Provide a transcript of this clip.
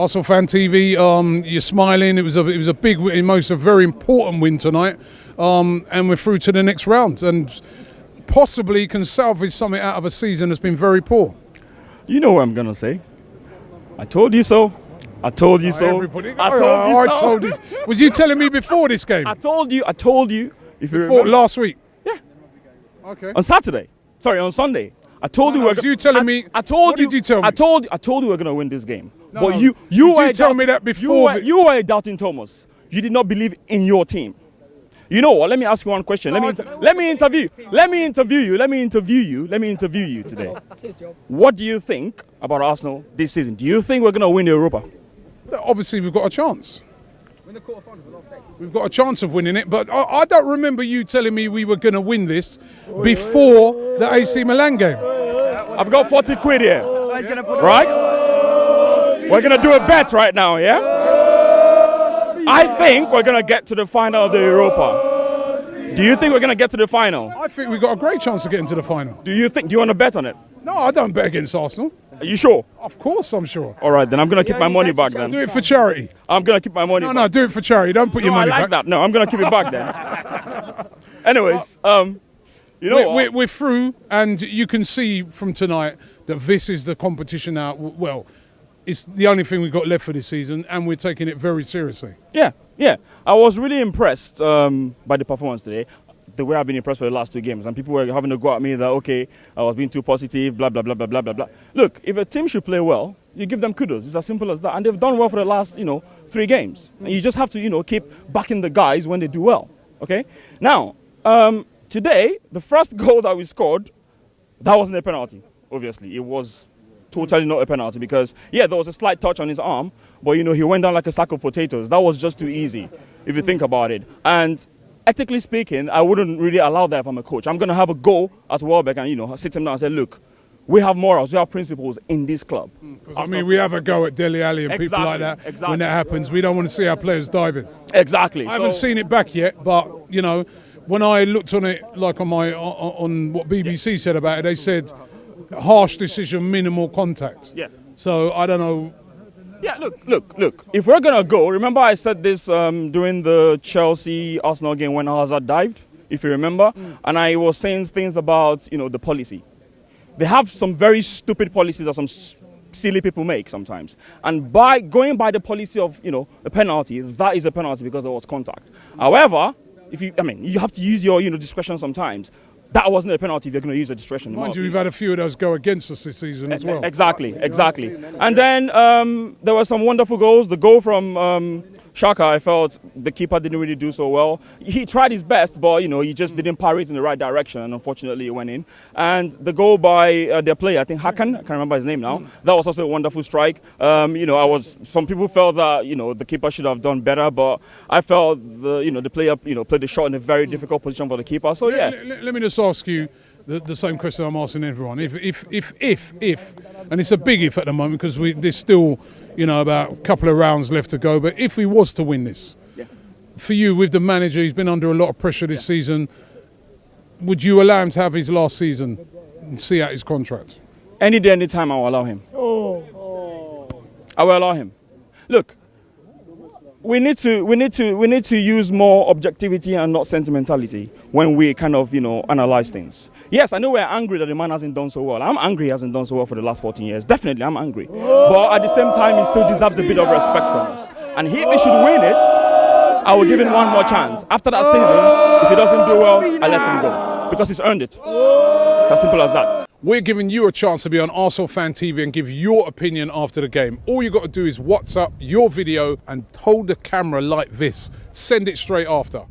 ArsenalFanTV, you're smiling. It was a big, a very important win tonight, and we're through to the next round, and possibly can salvage something out of a season that's been very poor. You know what I'm gonna say? I told you so. I told you so. Everybody, I told you. Was you telling me before this game? I told you. If you before last week. Yeah. Okay. On Saturday. Sorry, on Sunday. I told you. You telling me? I told you. What did you tell me? I told you we're gonna win this game. No, but no. you Did you tell me that before? You were doubting Thomas. You did not believe in your team. You know what? Let me ask you one question. Let me interview you today. What do you think about Arsenal this season? Do you think we're gonna win the Europa? Obviously, we've got a chance. We've got a chance of winning it, but I don't remember you telling me we were going to win this before the AC Milan game. I've got 40 quid here, right? We're going to do a bet right now, yeah? I think we're going to get to the final of the Europa. Do you think we're going to get to the final? I think we've got a great chance of getting to the final. Do you want to bet on it? No, I don't bet against Arsenal. Are you sure? Of course I'm sure. All right, then I'm going to keep my money back then. Do it for charity. I'm going to keep my money back. No, do it for charity. Don't put your money back. I like that. No, I'm going to keep it back then. Anyways, you know what? We're through, and you can see from tonight that this is the competition now. Well, it's the only thing we've got left for this season, and we're taking it very seriously. Yeah. I was really impressed by the performance today. The way I've been impressed for the last two games, and people were having to go at me that, okay, I was being too positive, blah, blah, blah, blah, blah, blah, blah. Look, if a team should play well, you give them kudos. It's as simple as that. And they've done well for the last, 3 games. And you just have to, keep backing the guys when they do well, okay? Now, today, the first goal that we scored, that wasn't a penalty, obviously. It was totally not a penalty because, yeah, there was a slight touch on his arm, but, he went down like a sack of potatoes. That was just too easy, if you think about it. And ethically speaking, I wouldn't really allow that if I'm a coach. I'm going to have a go at Welbeck and, sit him down and say, look, we have morals, we have principles in this club. We have a go at Dele Alli and people like that. When that happens, we don't want to see our players diving. Exactly. I haven't seen it back yet, but, when I looked on it, like on what BBC said about it, they said harsh decision, minimal contact. Yeah. So, I don't know. Yeah, look. If we're going to go, remember I said this during the Chelsea-Arsenal game when Hazard dived, if you remember? And I was saying things about, the policy. They have some very stupid policies that some silly people make sometimes. And by going by the policy of, a penalty, that is a penalty because there was contact. However, you have to use your, discretion sometimes. That wasn't a penalty if you're going to use a discretion. Mind you, we've had a few of those go against us this season as well. Exactly. And then there were some wonderful goals. The goal from Shaka, I felt the keeper didn't really do so well. He tried his best, but, he just didn't parry it in the right direction, and unfortunately it went in. And the goal by their player, I think Hakan, I can't remember his name now, that was also a wonderful strike. Some people felt that, the keeper should have done better, but I felt the player, played the shot in a very difficult position for the keeper. So, yeah. Let me just ask you the same question I'm asking everyone. If, and it's a big if at the moment because there's still, about a couple of rounds left to go, but if we was to win this, for you, with the manager, he's been under a lot of pressure this season, would you allow him to have his last season and see out his contract? Any day, any time, I will allow him. I will allow him. Look, we need to use more objectivity and not sentimentality when we kind of, analyze things. Yes, I know we're angry that the man hasn't done so well. I'm angry he hasn't done so well for the last 14 years. Definitely, I'm angry. But at the same time, he still deserves a bit of respect from us. And if he should win it, I will give him one more chance. After that season, if he doesn't do well, I let him go. Because he's earned it. It's as simple as that. We're giving you a chance to be on ArsenalFanTV and give your opinion after the game. All you got to do is WhatsApp your video and hold the camera like this. Send it straight after.